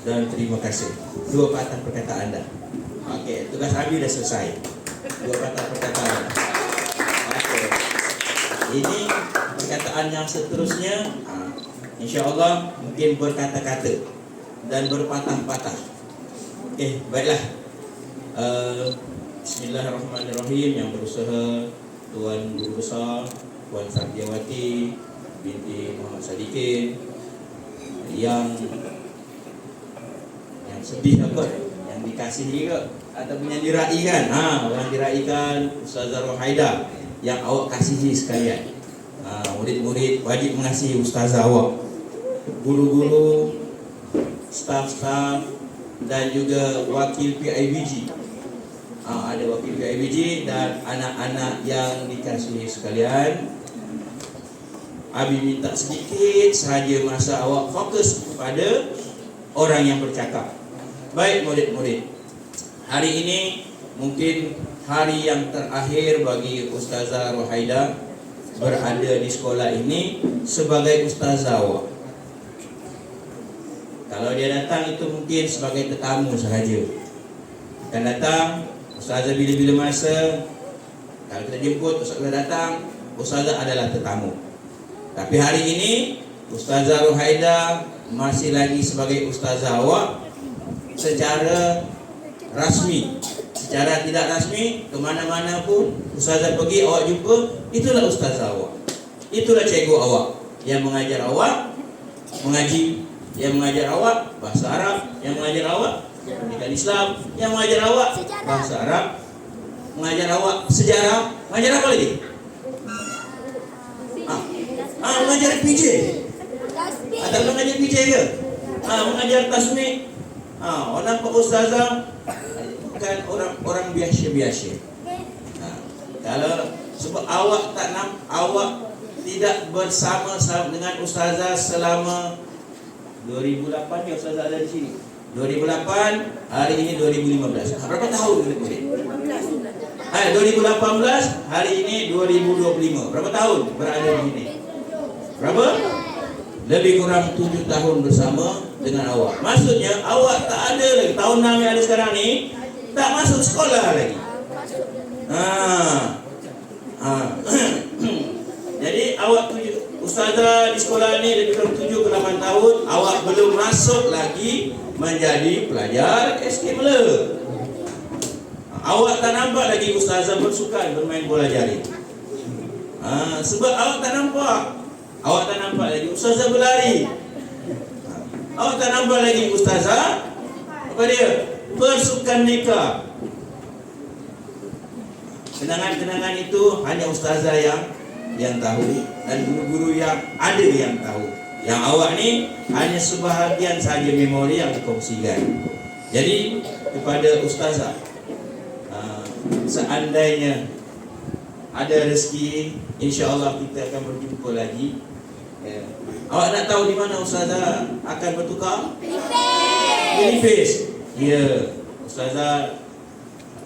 dan terima kasih. 2 patah perkataan dah. Okey, tugas Abi dah selesai. 2 patah perkataan. Okey. Ini perkataan yang seterusnya, insya-Allah mungkin berkata-kata dan berpatah-patah. Okey, baiklah. Bismillahirrahmanirrahim. Yang berusaha Tuan Guru Besar Puan Sardiawati binti Muhammad Sadikin, yang sedih apa? Yang dikasihi ke? Ataupun yang diraikan? Yang diraikan Ustazah Rohaida, yang awak kasihi sekalian. Murid-murid wajib mengasihi ustazah awak, guru-guru, staf-staf, dan juga wakil PIBG. Ada wakil PIBG dan anak-anak yang dikasihi sekalian. Abi minta sedikit sahaja masa awak fokus kepada orang yang bercakap. Baik murid-murid, hari ini mungkin hari yang terakhir bagi Ustazah Rohaida berada di sekolah ini sebagai ustazah awak. Kalau dia datang itu mungkin sebagai tetamu sahaja. Akan datang, ustazah bila-bila masa, kalau kita jemput, ustazah datang, ustazah adalah tetamu. Tapi hari ini Ustazah Rohaida masih lagi sebagai ustazah awak secara rasmi. Secara tidak rasmi, kemana-mana pun ustazah pergi, awak jumpa, itulah ustazah awak, itulah cikgu awak yang mengajar awak mengaji, yang mengajar awak bahasa Arab, yang mengajar awak pendidikan Islam, yang mengajar awak bahasa Arab, mengajar awak sejarah, mengajar apa lagi? Mengajar PJ. Atau mengajar PJ ke? Mengajar tasmik. Orang nampak ustazah bukan orang biasa-biasa. Kalau sebab awak tidak bersama dengan ustazah selama 2008 ya ustazah ada di sini. 2008, hari ini 2015. Berapa tahun murid-murid? 2018, hari ini 2025. Berapa tahun berada di sini? Berapa? Lebih kurang 7 tahun bersama dengan awak. Maksudnya awak tak ada lagi, tahun 6 yang ada sekarang ni tak masuk sekolah lagi. Jadi awak ustazah di sekolah ni lebih kurang 7 ke 8 tahun, awak belum masuk lagi menjadi pelajar SK Mela. Awak tak nampak lagi ustazah bersukan bermain bola jaring. Sebab awak tak nampak. Awak tak nampak lagi ustazah berlari. Awak tak nampak lagi ustazah apa dia? Bersukan neka. Kenangan-kenangan itu hanya ustazah yang tahu dan guru-guru yang ada yang tahu. Yang awak ni hanya sebahagian saja memori yang dikongsikan. Jadi kepada ustazah, seandainya ada rezeki, insya-Allah kita akan berjumpa lagi. Awak nak tahu di mana ustazah akan bertukar? Nipis. Ya, ustazah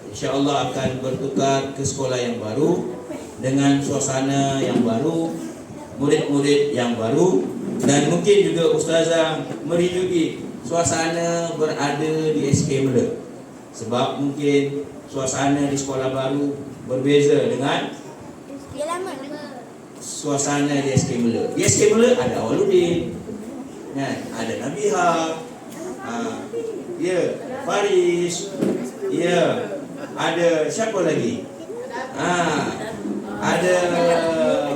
insya-Allah akan bertukar ke sekolah yang baru dengan suasana yang baru, murid-murid yang baru, dan mungkin juga ustazah merindui suasana berada di SK Mela. Sebab mungkin suasana di sekolah baru berbeza dengan suasana di SK Mela. Di SK Mela ada Awaludin, ada Nabiha, Faris, ada siapa lagi? Ada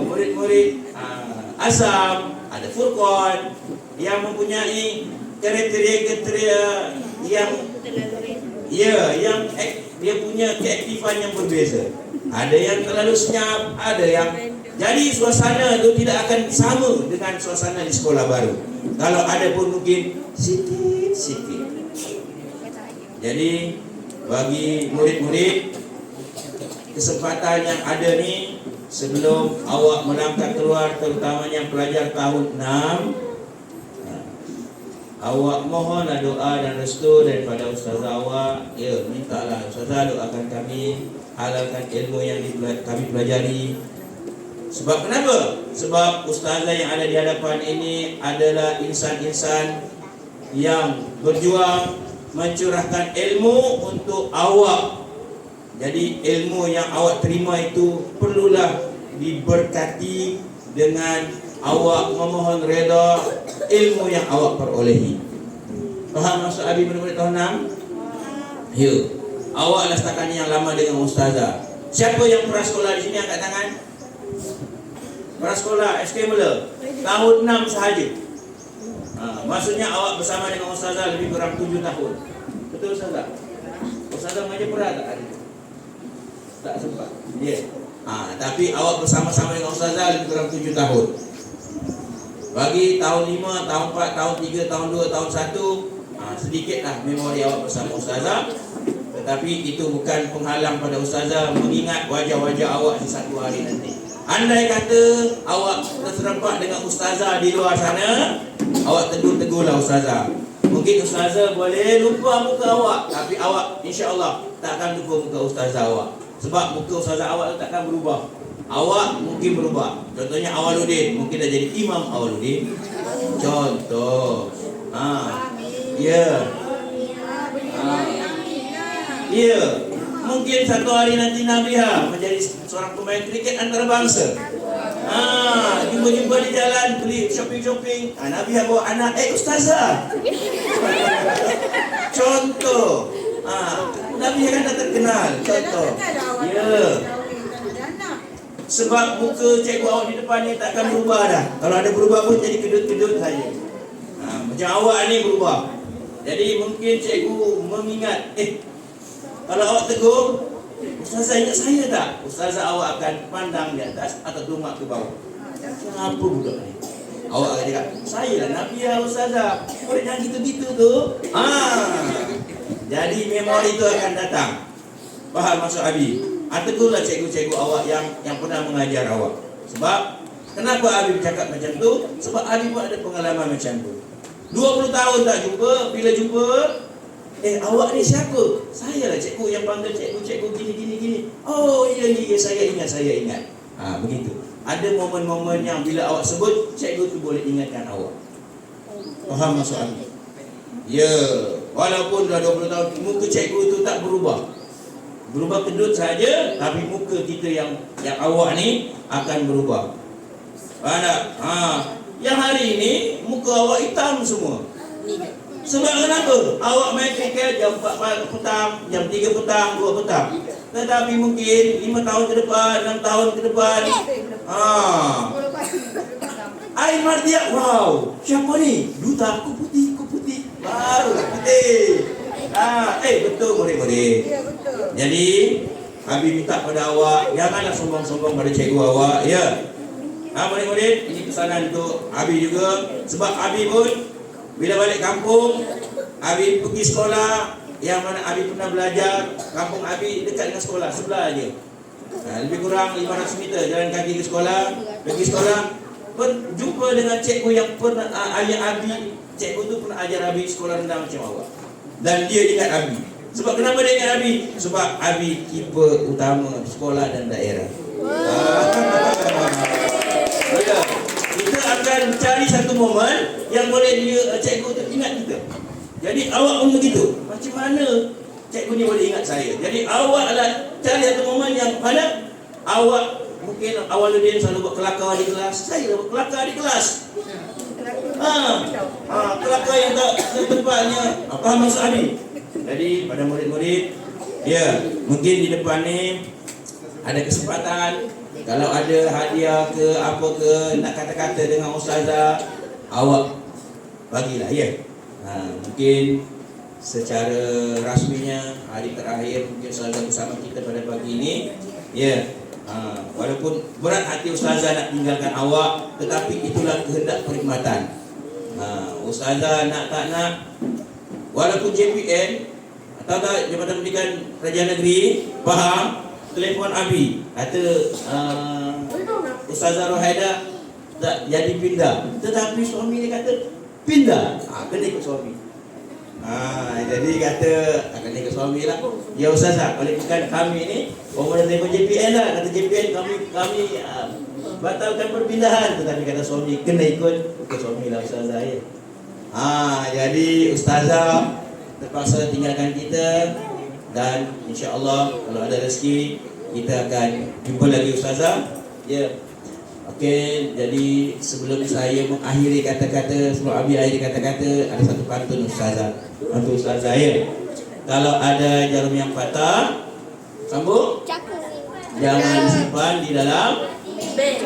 murid-murid Azam, ada Furqan yang mempunyai kriteria-kriteria yang dia punya keaktifan yang berbeza. Ada yang terlalu senyap, ada yang jadi suasana itu tidak akan sama dengan suasana di sekolah baru. Kalau ada pun mungkin sikit. Jadi bagi murid-murid, kesempatan yang ada ni sebelum awak melangkah keluar, terutamanya pelajar tahun 6, awak mohonlah doa dan restu daripada ustazah awak. Mintalah ustazah doakan kami, halalkan ilmu yang kami pelajari. Sebab kenapa? Sebab ustazah yang ada di hadapan ini adalah insan-insan yang berjuang mencurahkan ilmu untuk awak. Jadi ilmu yang awak terima itu perlulah diberkati dengan awak memohon reda ilmu yang awak perolehi. Faham maksud Abi murid-murid tahun 6? Ya. Awaklah setakat ni yang lama dengan ustazah. Siapa yang pernah sekolah di sini angkat tangan? Pernah sekolah SK mula tahun 6 sahaja. Maksudnya awak bersama dengan ustazah lebih kurang 7 tahun. Betul ustazah? Ustazah mengajar pernah tak hari? Tak sempat. Ya. Tapi awak bersama-sama dengan ustazah lebih kurang 7 tahun. Bagi tahun 5, tahun 4, tahun 3, tahun 2, tahun 1, sedikitlah memori awak bersama ustazah. Tetapi itu bukan penghalang pada ustazah mengingat wajah-wajah awak di satu hari nanti. Andai kata awak terserempak dengan ustazah di luar sana, awak tegur-tegurlah ustazah. Mungkin ustazah boleh lupa muka awak, tapi awak insya-Allah tak akan lupa muka ustazah awak. Sebab muka ustazah awak tak akan berubah. Awak mungkin berubah. Contohnya Awaludin, mungkin dah jadi Imam Awaludin. Contoh. Ya. Ya. Mungkin satu hari nanti Nabiha menjadi seorang pemain kriket antarabangsa. Jumpa-jumpa di jalan, beli shopping-shopping. Nabiha bawa anak, ustazah. Contoh. Nabiha kan dah terkenal. Contoh. Ya. Sebab muka cikgu awak di depan ni tak akan berubah dah. Kalau ada berubah pun jadi kedut-kedut saja. Macam awak ni berubah. Jadi mungkin cikgu mengingat, kalau awak tegur, ustazah ingat saya tak? Ustazah awak akan pandang di atas atau tengok ke bawah. Siapa budak ni? Awak akan cakap, saya lah Nabiha ustazah. Murid yang gitu-gitu tu. Jadi memori itu akan datang. Faham maksud Abi? Tegurlah cikgu-cikgu awak yang pernah mengajar awak. Sebab kenapa Abi bercakap macam tu? Sebab Abi pun ada pengalaman macam tu. 20 tahun tak jumpa, bila jumpa, awak ni siapa? Saya lah cikgu yang panggil cikgu gini. Oh iya, saya ingat. Begitu. Ada momen-momen yang bila awak sebut, cikgu tu boleh ingatkan awak. Faham maksud Abi? Ya, walaupun dah 20 tahun, muka cikgu tu tak berubah. Berubah kedut saja, tapi muka kita yang awak ni akan berubah. Faham tak? Yang hari ini muka awak hitam semua. Sebab kenapa? Awak main kriket jam 4 petang, jam 3 petang, 2 petang. Tetapi mungkin 5 tahun ke depan, 6 tahun ke depan, Ain Mardia, wow, siapa ni? Duta, aku putih, baru putih. Betul murid-murid. Ya, betul. Jadi Abi minta pada awak, janganlah sombong-sombong pada cikgu awak, ya. Murid-murid, ini pesanan untuk Abi juga. Sebab Abi pun bila balik kampung, Abi pergi sekolah yang mana Abi pernah belajar. Kampung Abi dekat dengan sekolah, sebelah aja. Lebih kurang 500 meter jalan kaki ke sekolah. Pergi sekolah, jumpa dengan cikgu yang pernah ayah Abi. Cikgu tu pernah ajar Abi sekolah rendah macam awak. Dan dia ingat Abi. Sebab kenapa dia ingat Abi? Sebab Abi keeper utama sekolah dan daerah. Kita akan cari satu momen yang boleh cikgu tu ingat kita. Jadi awak pun begitu. Macam mana cikgu ni boleh ingat saya? Jadi awaklah cari satu momen yang mana awak mungkin Awaludin selalu buat kelakar di kelas. Saya buat kelakar di kelas. Kelakar yang tak tempatnya. Faham maksud Abi? Jadi pada murid-murid, ya, mungkin di depan ni ada kesempatan. Kalau ada hadiah ke apa ke, nak kata-kata dengan ustazah, awak bagilah, ya. Mungkin secara rasminya hari terakhir mungkin ustazah bersama kita pada pagi ini, ya. Walaupun berat hati ustazah nak tinggalkan awak, tetapi itulah kehendak perkhidmatan. Ustazah nak tak nak, walaupun JPN atau tak Jabatan Pendidikan Kerajaan Negeri faham, telefon Abi kata Ustazah Rohaida tak jadi pindah, tetapi suami dia kata pindah, kena ikut suami. Jadi kata akan ikut suami lah. Ya Ustazah, kalau bukan kami ni orang telefon JPN lah, kata JPN kami batalkan perpindahan, tetapi kata suami kena ikut suami lah Ustazah, ya. Jadi Ustazah terpaksa tinggalkan kita, dan insya-Allah kalau ada rezeki kita akan jumpa lagi Ustazah. Ya. Okey, jadi sebelum saya mengakhiri kata-kata, sebelum Abi akhiri kata-kata, ada satu pantun Ustazah. Pantun Ustazah ya. Kalau ada jarum yang patah, sambung. Jangan simpan di dalam beg,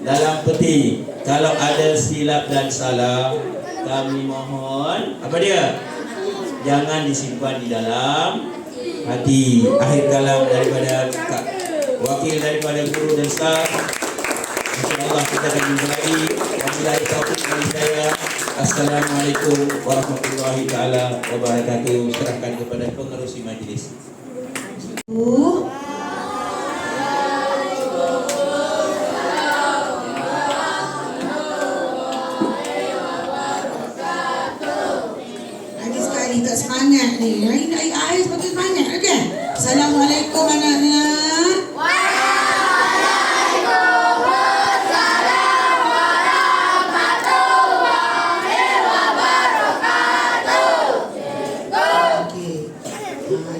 dalam peti. Kalau ada silap dan salah, kami mohon apa dia? Jangan disimpan di dalam hati. Akhir kalam daripada wakil daripada guru dan staf. InsyaAllah kita akan jumpa lagi. Wabillahi taufiq wal hidayah. Assalamualaikum warahmatullahi taala wabarakatuh. Serahkan kepada pengerusi majlis. Tak semangat ni. Hari nak air sebagai semangat, okey? Assalamualaikum anak-anak. Waalaikumsalam warahmatullahi wabarakatuh. Okey.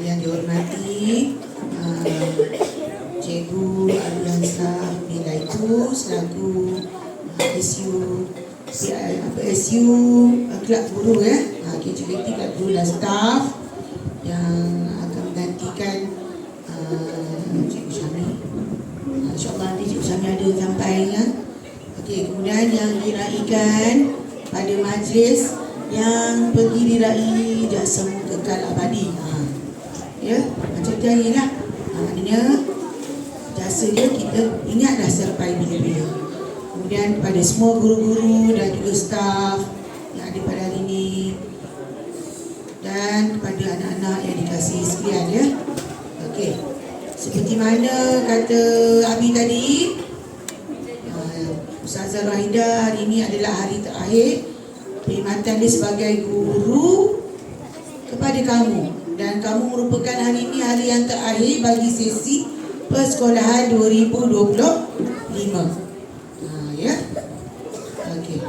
Yang dihormati Cikgu Aliansa Bila itu selaku SU Kelab Guru ya. KJKT Kelab Guru dan staf yang akan menggantikan Cikgu Syami. InsyaAllah nanti Cikgu Syami ada sampai ya. Okey, kemudian yang diraikan pada majlis yang pergi dirai Jasam Kekal Abadi. Ya, macam tu hari lah. Maknanya jasa dia kita ingat dah sampai bila-bila. Kemudian kepada semua guru-guru dan juga staf yang ada pada hari ini, dan kepada anak-anak yang dikasihi sekalian ya. Okey. Seperti mana kata Abi tadi, Ustazah Rohaida hari ini adalah hari terakhir perkhidmatan dia sebagai guru kepada kamu, dan kamu merupakan hari ini hari yang terakhir bagi sesi persekolahan 2025. Ya. Okey.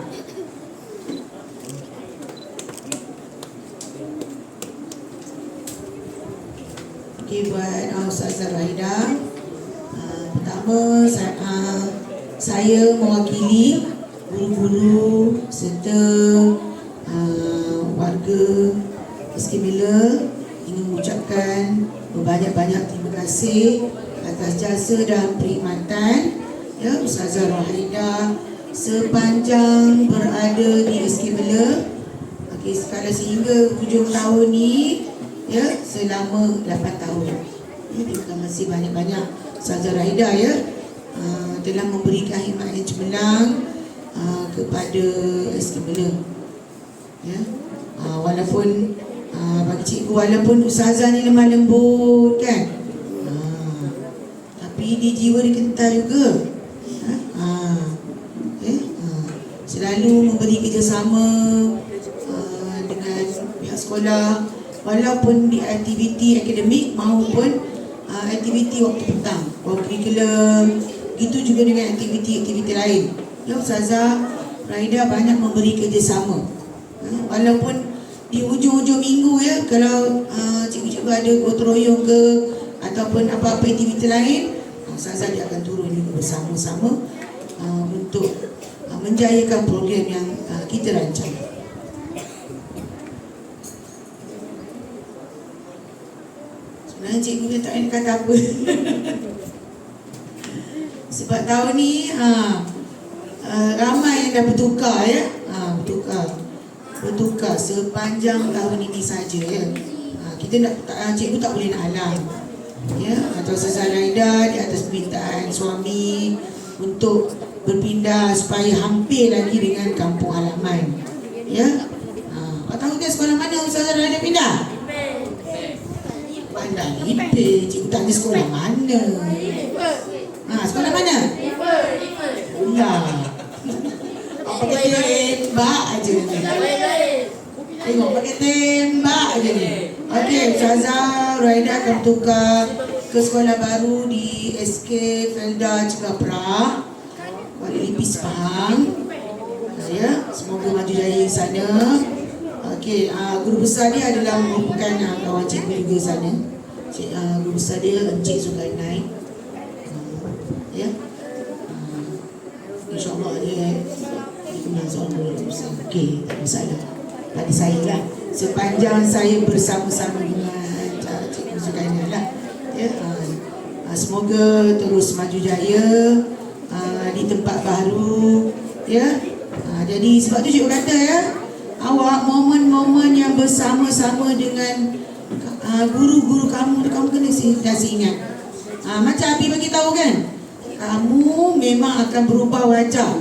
Okey, buat Ustazah Rohaida, pertama saya mewakili guru-guru serta warga Iskimila ingin mengucapkan berbanyak-banyak terima kasih atas jasa dan perkhidmatan ya Ustazah Rohaida sepanjang berada di Iskimila. Okey, sekadar sehingga hujung tahun ni ya, selama 8 tahun. Ya, terima kasih banyak-banyak Ustazah Rohaida ya, telah memberikan khidmat yang cemerlang kepada Iskimila. Ya. Walaupun bagi cikgu, walaupun Ustazah ni lemah lembut kan, tapi di jiwa dia kental juga. Selalu memberi kerjasama dengan pihak sekolah, walaupun di aktiviti akademik maupun aktiviti waktu petang, curriculum, gitu juga dengan aktiviti-aktiviti lain. Ya, Ustazah Rohaida banyak memberi kerjasama. Walaupun di hujung-hujung minggu ya, kalau cikgu-cikgu ada gotong royong ke ataupun apa-apa aktiviti lain, Ustazah dia akan turun juga bersama-sama untuk menjayakan program yang kita rancang. Sebenarnya cikgu dia tak nak kata apa. Sebab tahun ni ramai yang dah bertukar ya. Bertukar sepanjang tahun ini saja ya. Kita nak cikgu tak boleh nak halang. Ya, atau Ustazah Rohaida di atas permintaan suami untuk berpindah supaya hampir lagi dengan kampung halaman. Ya. Awak tahu ke sekolah mana Ustazah Rohaida pindah? Bandar Lipe. Cikgu tanya sekolah mana? Sekolah mana? Ya. Awak pakai tembak aja ni. Tengok pakai tembak aja ni. Okey, Ustazah Rohaida akan tukar ke sekolah baru di SK Felda Cegapra, Kuala Lipis, Pahang. Ya, semoga semoga maju jaya di sana. Okey, guru besar dia adalah merupakan kawan cikgu juga sana. Guru besar dia Encik Zulkarnain. Ya. InsyaAllah dia kenal seorang guru besar. Okey, tak masalah. Pada saya lah, sepanjang saya bersama-sama dengan Cikgu Zulkarnain lah. Ya. Semoga terus maju jaya di tempat baru. Ya. Jadi sebab tu cikgu kata ya, awak momen-momen yang bersama-sama dengan guru-guru kamu kena ingat. Macam Abi bagi tahu kan, kamu memang akan berubah wajah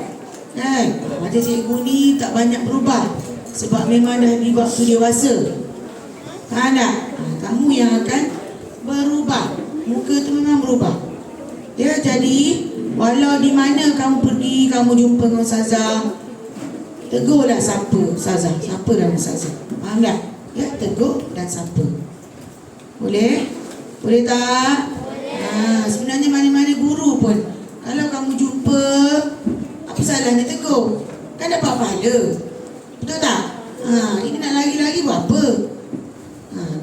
kan. Macam cikgu ni tak banyak berubah sebab memang dah di waktu dewasa. Faham tak? Kamu yang akan berubah. Muka tu memang berubah. Ya, jadi walau di mana kamu pergi, kamu jumpa dengan Ustazah, tegurlah siapa Ustazah, siapa nama Ustazah. Faham tak? Ya, tegur dan siapa. Boleh? Boleh tak? Sebenarnya mana-mana guru pun, kalau kamu jumpa, apa salahnya tegur? Kan dapat pahala. Betul tak? Ini nak lagi-lagi buat apa?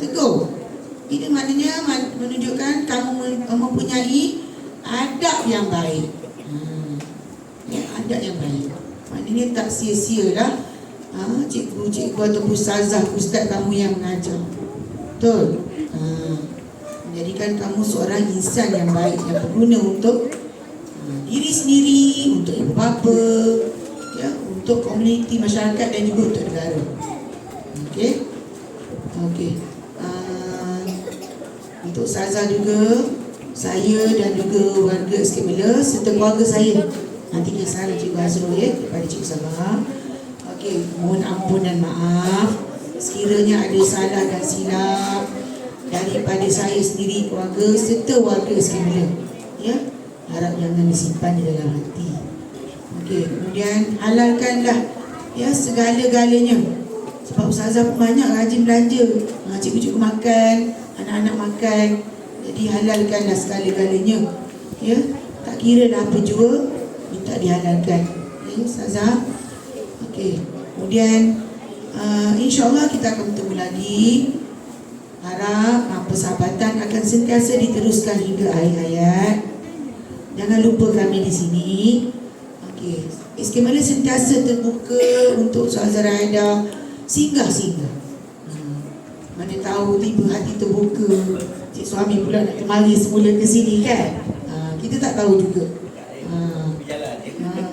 Tegur. Ini maknanya menunjukkan kamu mempunyai adab yang baik. Adab yang baik. Maknanya tak sia-sialah cikgu-cikgu ataupun ustaz kamu yang mengajar. Betul? Menjadikan kamu seorang insan yang baik, yang berguna untuk diri sendiri, untuk ibu bapa, ya, untuk komuniti masyarakat dan juga untuk negara. Okey? Okey. Untuk Ustazah juga, saya dan juga warga SK Miller serta keluarga saya, nanti kisah Cikgu Azrul ya, kepada Cikgu Sabah. Okey, mohon ampun dan maaf sekiranya ada salah dan silap daripada saya sendiri, keluarga serta warga SK Miller. Ya, harap jangan disimpan di dalam hati. Okey, kemudian halalkanlah ya segala-galanya. Sebab Ustazah pun banyak rajin belanja. Cikgu-cikgu makan, anak-anak makan. Jadi halalkanlah segala-galanya. Ya, tak kira dah apa jua, minta dihalalkan. Ya, Ustazah. Okey. Kemudian insya-Allah kita akan bertemu lagi. Harap persahabatan akan sentiasa diteruskan hingga akhir hayat. Jangan lupa kami di sini. Okey. SK Miller sentiasa terbuka untuk Ustazah Raida singgah-singgah. Mana tahu tiba hati terbuka, cik suami pula nak kemari semula ke sini kan. Kita tak tahu juga.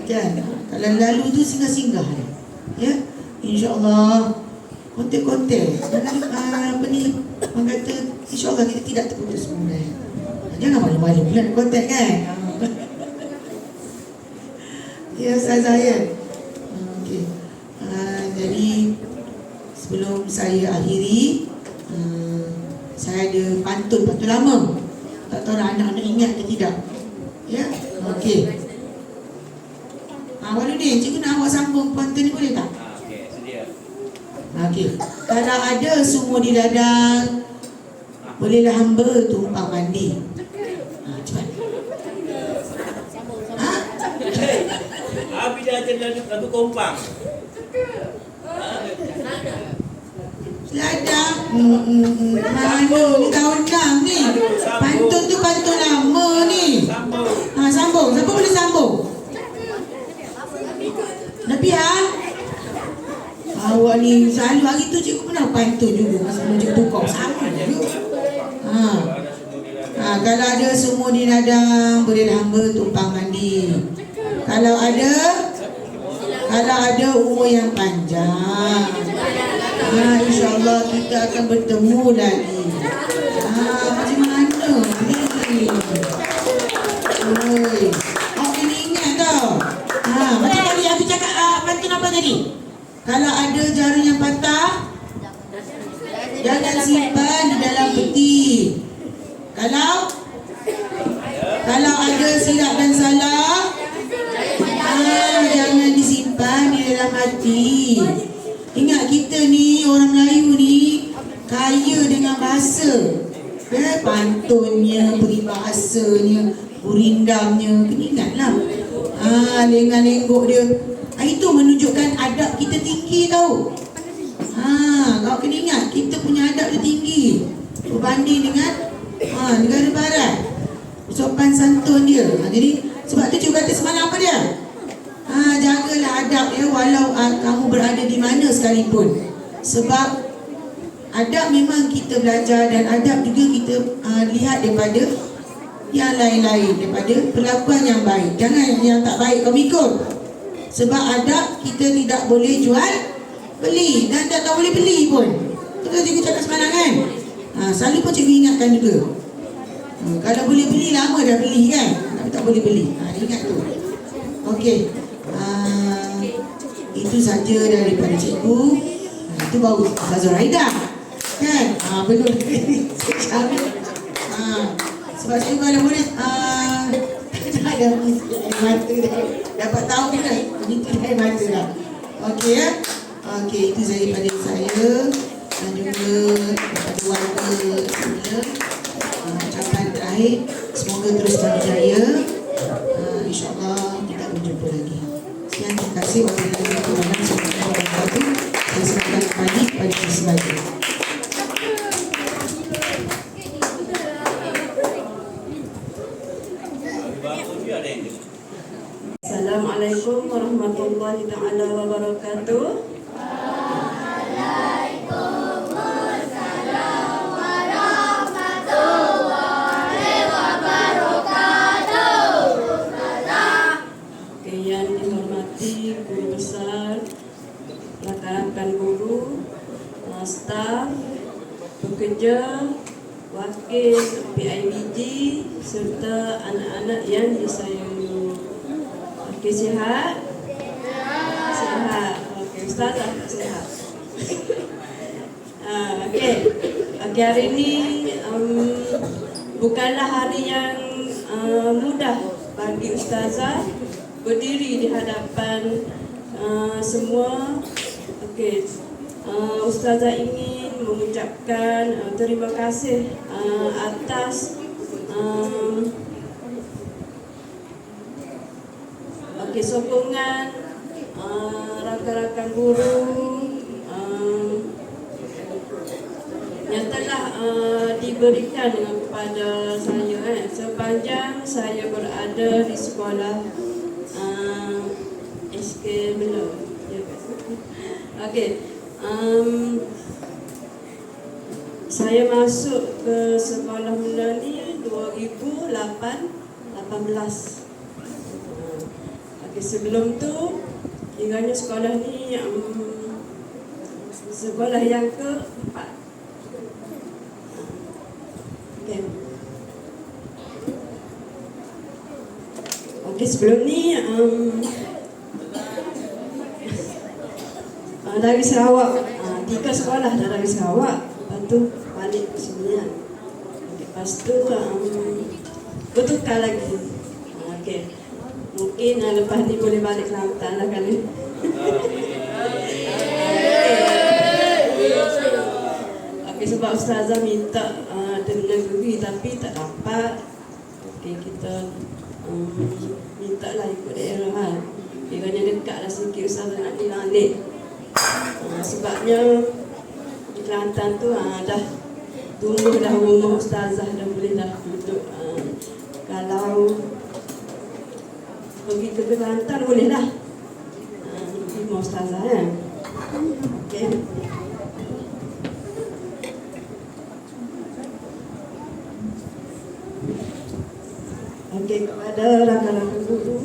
Kan? Kalau lalu tu singgah-singgah. Ya. InsyaAllah kontek-kontek. Apa ni? Orang kata insyaAllah kita tidak terputus semula. Jangan malu-malu pula nak kontek kan. Ya, Ustazah ya. Okey. Jadi sebelum saya akhiri, saya ada pantun lama. Tak tahu anak-anak ingat ke tidak. Ya, okey. Waludin, cikgu nak awak sambung pantun ni boleh tak? Okey, sedia. Okey. Kalau ada sumur di ladang, bolehlah hamba tumpang mandi. Cepat. Abi dah ajar lagu kompang. Ladang. Mana ni tahun 6 ni. Pantun tu pantun lama ni. Sambung. Sambung. Siapa boleh sambung? Nabi awak ni selalu hari tu cikgu pernah pantun juga masa cikgu tukar sama juga. Kalau ada sumur di ladang, bolehlah hamba tumpang mandi. Kalau ada umur yang panjang, insyaAllah kita akan bertemu lagi. Macam mana ni? Awak kena ingat tau. Macam tadi Abi cakap pantun apa tadi? Kalau ada jarum yang patah, jangan simpan di dalam peti. Kalau ada silap dan salah, jangan disimpan di dalam hati. Ingat kita ni orang Melayu ni kaya dengan bahasa. Pantunnya, peribahasanya, burindamnya, kena ingatlah. Lengan-lenggok dia. Itu menunjukkan adab kita tinggi tau. Kau kena ingat, kita punya adab tu tinggi berbanding dengan negara barat. Sopan santun dia. Jadi sebab tu cikgu kata semalam apa dia? Jagalah adab ya, walau kamu berada di mana sekalipun. Sebab adab memang kita belajar, dan adab juga kita lihat daripada yang lain-lain, daripada perlakuan yang baik. Jangan yang tak baik kau ikut. Sebab adab kita tidak boleh jual beli, dan tak boleh beli pun. Betul cikgu cakap semalam kan? Selalu pun cikgu ingatkan juga. Kalau boleh beli, lama dah beli kan, tapi tak boleh beli. Ingat tu. Okey. Itu saja daripada cikgu. Itu baru Ustazah Haida kan? Belum. Sebab cikgu kalau boleh tak ada air mata dah. Dapat tahu kan? Itu air mata dah. Okey ya. Okey, itu saja daripada saya dan juga daripada warga semula. Ucapan terakhir, semoga terus berjaya. InsyaAllah kita berjumpa lagi. Sekian, terima kasih. Wassalamualaikum warahmatullahi wabarakatuh. Saya serahkan kembali kepada sebagai. Assalamualaikum warahmatullahi taala wabarakatuh. Yang dihormati guru besar, rakan-rakan guru, staf, pekerja, wakil PIBG serta anak-anak yang disayangi. Okey, sihat? Sihat. Okey, Ustazah sihat. Okey. Okey, hari ini bukanlah hari yang mudah bagi Ustazah berdiri di hadapan semua. Okey. Ustazah ingin mengucapkan terima kasih atas sokongan rakan-rakan guru yang telah diberikan kepada saya sepanjang saya berada di sekolah SK Belum. Okey. Saya masuk ke sekolah mula ni 2018. Sebelum tu, tinggalnya sekolah ni sekolah yang keempat. Okay. Okey, sebelum ni dari Sarawak, 3 sekolah dari Sarawak, lepas tu balik ke sini. Lepas tu bertukar lagi. Okey. Mungkin lepas ni boleh balik Kelantan lah kali. Okey, sebab Ustazah minta dengan negeri tapi tak dapat. Okey, kita minta lah ikut daerah kan. Kiranya dekat lah sikit Ustazah nak balik. Sebabnya di Kelantan tu dah tumbuh dah rumah Ustazah, dah boleh dah duduk. Kalau pergi ke Kelantan boleh lah. Rumah Ustazah kan. Okey. Okey, kepada rakan-rakan guru,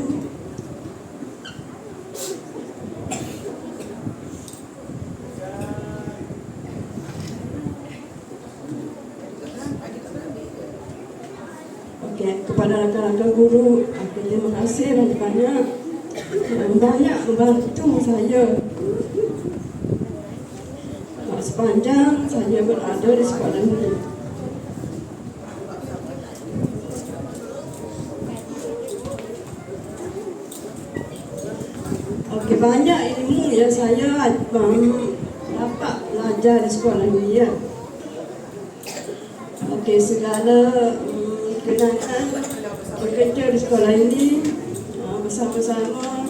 kepada rakan-rakan guru, terima kasih banyak-banyak membantu saya sepanjang saya berada di sekolah ini. Okey, banyak ilmu yang saya dapat belajar di sekolah ini ya. Okey, segala kenangan bekerja di sekolah ini bersama-sama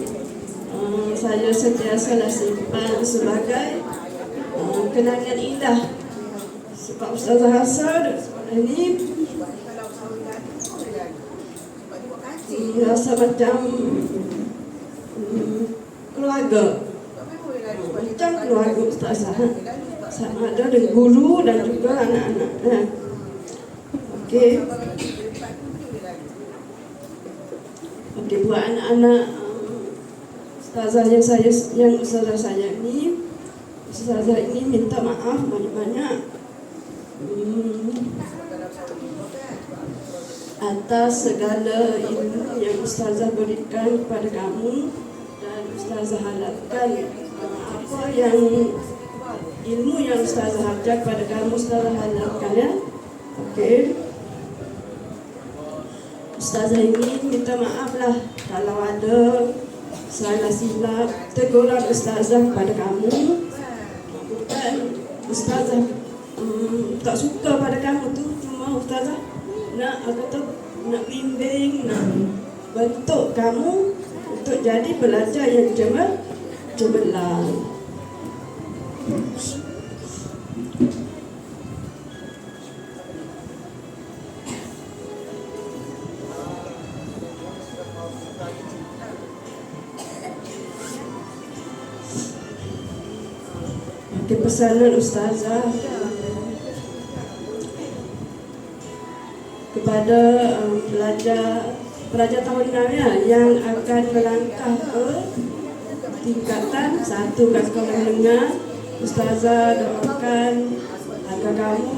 saya sentiasalah simpan sebagai kenangan indah. Sebab Ustazah Hasan ini rasa macam keluarga, macam keluarga Ustazah, sama ada dengan guru dan juga anak-anak. Okey, buat anak-anak Ustazah yang Ustazah sayangi, Ustazah ini minta maaf banyak-banyak atas segala ilmu yang Ustazah berikan kepada kamu, dan Ustazah harapkan apa yang ilmu yang Ustazah ajar kepada kamu, Ustazah harapkan ya. Okey, Ustazah ini minta maaf lah kalau ada salah silap, teguran Ustazah kepada kamu. Bukan Ustazah tak suka pada kamu tu, cuma Ustazah nak nak bimbing, nak bentuk kamu untuk jadi pelajar yang cemerlang. Pesanan Ustazah kepada pelajar tahun 6 yang akan melangkah ke tingkatan 1 ke sekolah menengah. Ustazah doakan agar kamu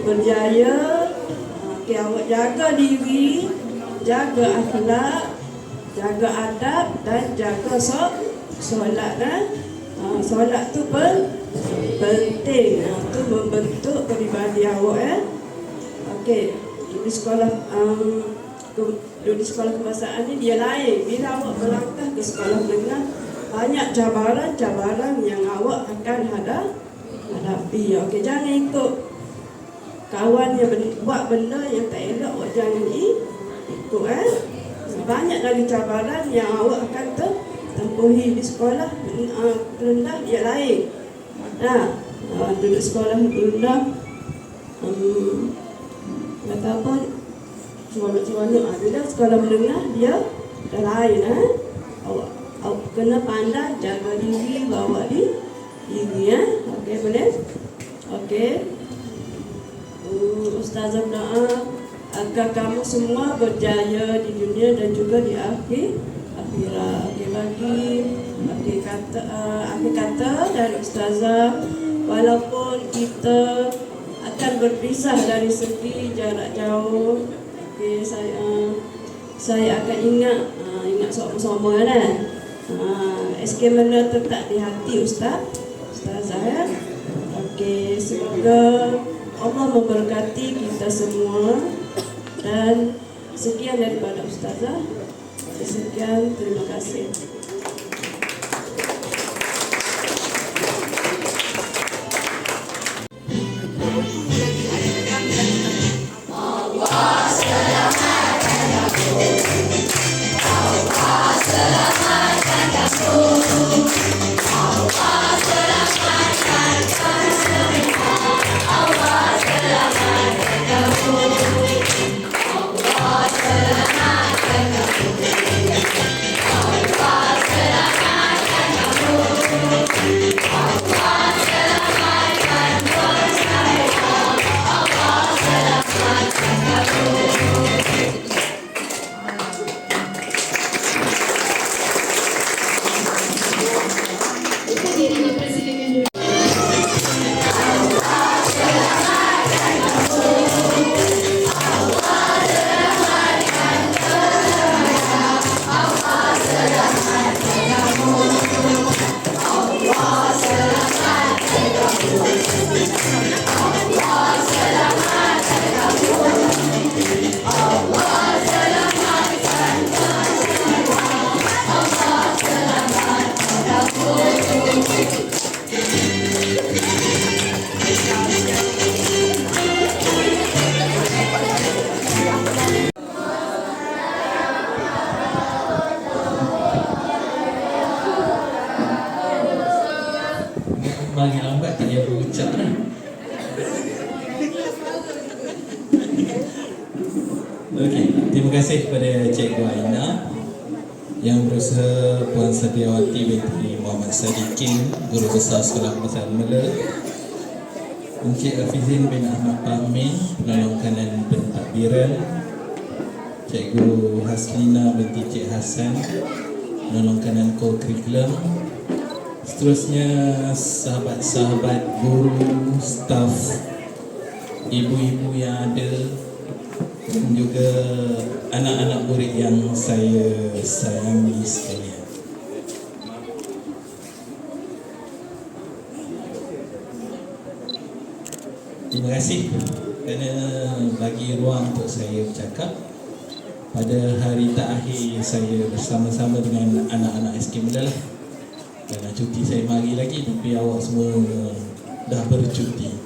berjaya. Awak jaga diri, jaga akhlak, jaga adab dan jaga solat. Solat tu penting, tu membentuk peribadi awak. Okey, di sekolah di sekolah kebangsaan ni dia lain. Bila awak melangkah ke sekolah menengah, banyak cabaran yang awak akan hadapi. Okey, jangan ikut kawan yang buat benda yang tak elok, awak jangan ikut. Banyak lagi cabaran yang awak akan tempuhi di sekolah rendah dia lain. Duduk sekolah rendah kata apa, seronok. Bila sekolah menengah dia dah lain. Awak kena pandai jaga diri, bawa diri. Okey, boleh? Okey. Ustazah berdoa agar kamu semua berjaya di dunia dan juga di akhirat. Okey, akhir kata dari Ustazah, walaupun kita akan berpisah dari segi jarak jauh, okey, saya akan ingat sama-sama kan. SK Mana tetap di hati Ustazah ya. Okey, semoga Allah memberkati kita semua. Dan sekian daripada Ustazah. Sekian, terima kasih. Allah Terima kasih kepada Cikgu Aina yang berusaha, Puan Setiawati binti Muhammad Sadikin, Guru Besar Sekolah Besar Mela, Encik Hafizin bin Ahmad Fahmi, Penolong Kanan Pentadbiran, Cikgu Haslina binti Cik Hassan, Penolong Kanan Co-Curriculum. Seterusnya sahabat-sahabat guru, staf, ibu-ibu yang ada, dan juga anak-anak murid yang saya sayangi sekalian. Terima kasih kerana bagi ruang untuk saya bercakap. Pada hari terakhir saya bersama-sama dengan anak-anak SK Mela lah. Kerana cuti saya mari lagi, tapi awak semua dah bercuti.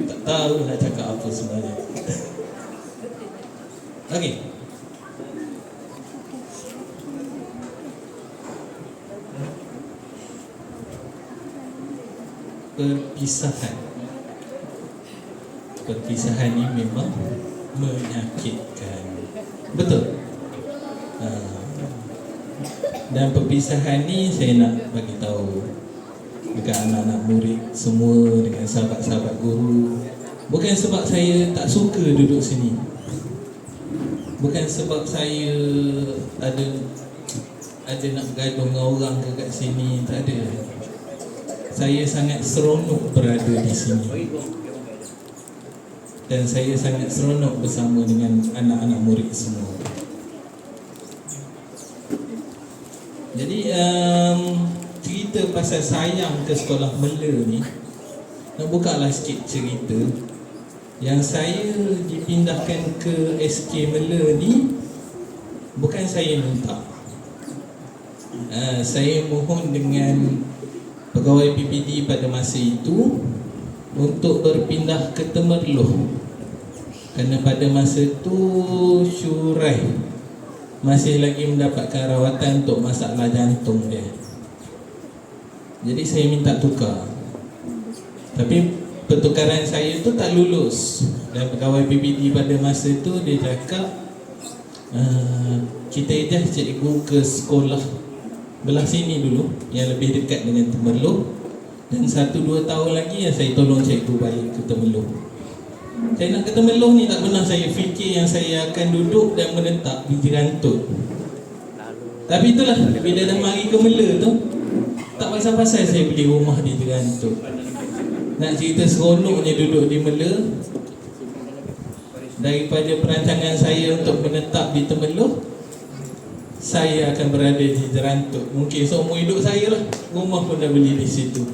Tak tahu nak cakap apa sebenarnya. Okey. Perpisahan ni memang menyakitkan. Betul. Dan perpisahan ni saya nak bagi tahu dekat anak-anak murid semua, dengan sahabat-sahabat guru, bukan sebab saya tak suka duduk sini, bukan sebab saya ada nak bergaduh dengan orang ke kat sini, tak ada. Saya sangat seronok berada di sini, dan saya sangat seronok bersama dengan anak-anak murid semua. Jadi cerita pasal sayang ke sekolah Mela ni, nak buka lah sikit cerita. Yang saya dipindahkan ke SK Mela ni bukan saya minta. Saya mohon dengan pegawai PPD pada masa itu untuk berpindah ke Temerloh, kerana pada masa tu Syurai masih lagi mendapatkan rawatan untuk masalah jantung dia. Jadi saya minta tukar, tapi pertukaran saya tu tak lulus. Dan pegawai PPD pada masa tu dia cakap, kita ejah cikgu ke sekolah belah sini dulu yang lebih dekat dengan Temerloh, dan 1-2 tahun lagi saya tolong cikgu balik ke Temerloh. Saya nak ke Temerloh ni tak pernah saya fikir yang saya akan duduk dan menetap di Jerantut. Tapi itulah, bila dah mari ke Mela tu, tak pasal-pasal saya beli rumah di Jerantut. Nak cerita seronoknya duduk di Mela, daripada perancangan saya untuk menetap di Temerloh, saya akan berada di Jerantut. Mungkin seumur hidup saya lah, rumah pun dah beli di situ.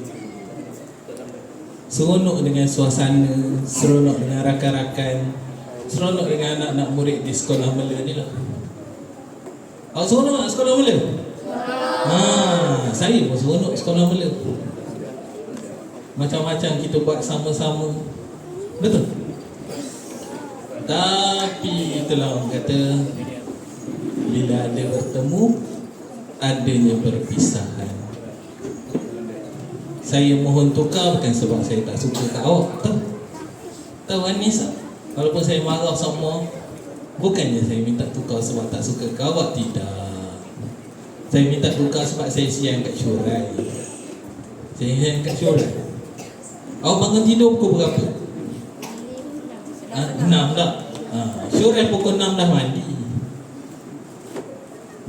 Seronok dengan suasana, seronok dengan rakan-rakan, seronok dengan anak-anak murid di sekolah Mela ni lah. Awak seronok nak sekolah Mela? Saya pun seronok sekolah Mela. Macam-macam kita buat sama-sama. Betul? Tapi itulah orang kata, bila ada bertemu, adanya perpisahan. Saya mohon tukar bukan sebab saya tak suka kat awak. Tahu Anis, walaupun saya marah sama, bukannya saya minta tukar sebab tak suka kat awak, tidak. Saya minta tukar sebab saya siang kat Syurai. Saya siang kat Syurai. Awak bangun tidur pukul berapa? 6 dah. Syurai pukul 6 dah mandi.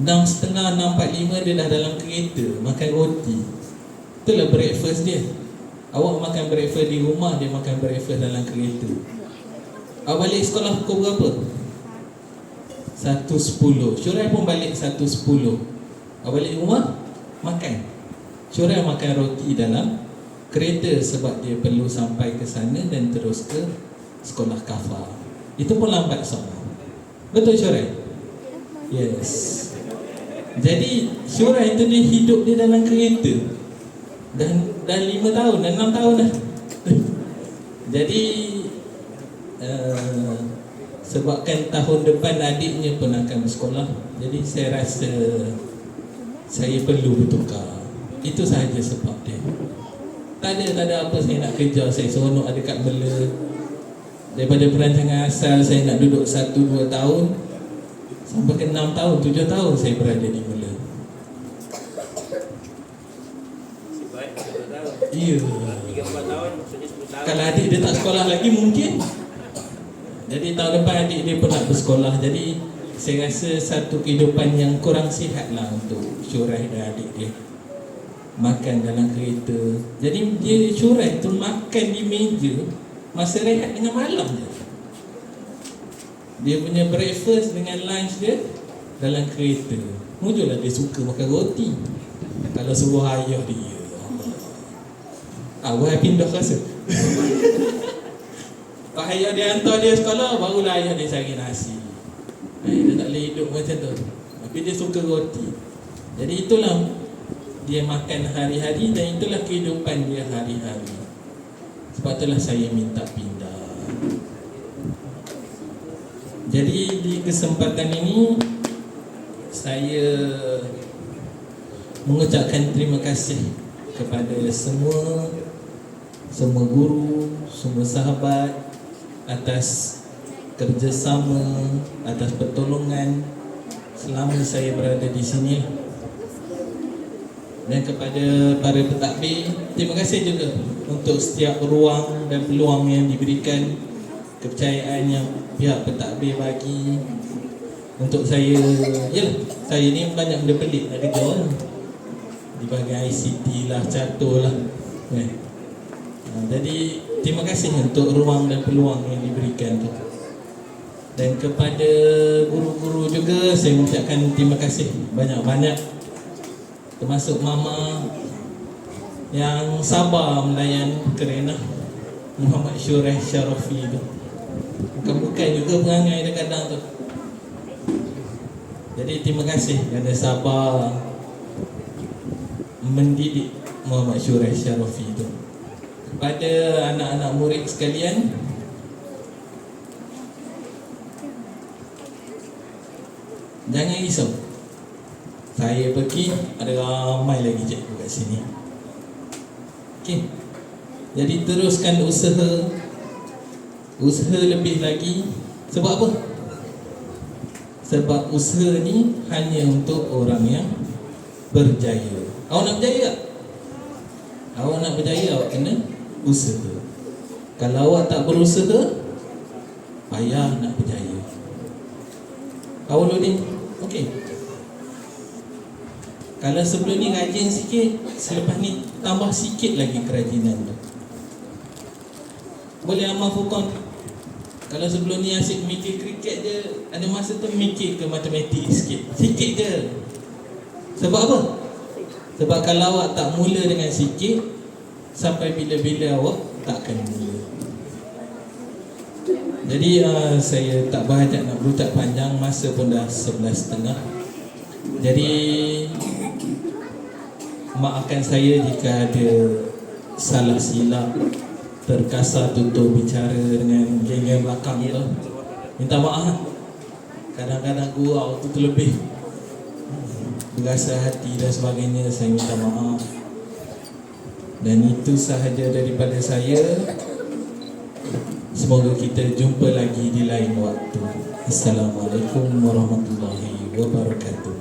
6.30, 6.45 dia dah dalam kereta makan roti. Itulah breakfast dia. Awak makan breakfast di rumah, dia makan breakfast dalam kereta. Awak balik sekolah pukul berapa? 1.10. Syurai pun balik 1.10. Awak balik rumah, makan. Syurai makan roti dalam kereta sebab dia perlu sampai ke sana dan terus ke sekolah kafar. Itu pun lambat sama. Betul Syurai? Yes. Jadi Syurai tu dia hidup dia dalam kereta dan 5 tahun dan 6 tahun dah. Jadi sebabkan tahun depan adiknya pun akan bersekolah, jadi saya rasa saya perlu bertukar. Itu sahaja sebab dia. Tak ada apa saya nak kerja. Saya seronok ada kat Bela. Daripada perancangan asal saya nak duduk 1-2 tahun sampai ke 6 tahun, 7 tahun saya berada di Bela. Baik, 2 tahun. Ya. 3-4 tahun, maksudnya 10 tahun. Kalau adik dia tak sekolah lagi mungkin. Jadi tahun depan adik dia pun nak bersekolah. Jadi saya rasa satu kehidupan yang kurang sihat lah untuk Syurah dan adik dia. Makan dalam kereta. Jadi dia Syurah tu makan di meja masa rehat dengan malam je. Dia punya breakfast dengan lunch dia dalam kereta. Mujurlah dia suka makan roti. Kalau suruh ayah dia, awak pindah rasa. Pak ayah dia hantar dia sekolah, barulah ayah dia cari nasi. Dia tak boleh hidup macam tu. Tapi dia suka roti. Jadi itulah dia makan hari-hari dan itulah kehidupan dia hari-hari. Sebab itulah saya minta pindah. Jadi di kesempatan ini saya mengucapkan terima kasih kepada semua guru, semua sahabat atas kerjasama, atas pertolongan selama saya berada di sini. Dan kepada para pentadbir, terima kasih juga untuk setiap ruang dan peluang yang diberikan, kepercayaan yang pihak pentadbir bagi untuk saya. Yalah, saya ni banyak benda pelik nak kerja lah. Di bahagian ICT lah, catur lah. Jadi terima kasih untuk ruang dan peluang yang diberikan tu. Dan kepada guru-guru juga saya mengucapkan terima kasih banyak-banyak. Termasuk mama yang sabar melayan kerana Muhammad Syurah Syarafi tu. Bukan juga perangai dia kadang tu. Jadi terima kasih kerana sabar mendidik Muhammad Syurah Syarafi tu. Kepada anak-anak murid sekalian, jangan risau. Saya pergi, ada ramai lagi cikgu kat sini. Okey. Jadi teruskan usaha lebih lagi. Sebab apa? Sebab usaha ni hanya untuk orang yang berjaya. Awak nak berjaya tak? Awak nak berjaya, awak kena usaha. Kalau awak tak berusaha, payah nak berjaya. Awak Nurdin, okey. Kalau sebelum ni rajin sikit, selepas ni tambah sikit lagi kerajinan tu. Boleh amal Furqan. Kalau sebelum ni asyik mikir kriket je, ada masa tu mikir ke matematik sikit. Sikit je. Sebab apa? Sebab kalau awak tak mula dengan sikit, sampai bila-bila awak takkan mula. Jadi saya tak berhajat nak berucap panjang, masa pun dah 11.30. Jadi maafkan saya jika ada salah silap, terkasar tutur bicara dengan geng-geng belakang tu. Minta maaf. Kadang-kadang gurau tu terlebih berasa hati dan sebagainya, saya minta maaf. Dan itu sahaja daripada saya. Semoga kita jumpa lagi di lain waktu. Assalamualaikum warahmatullahi wabarakatuh.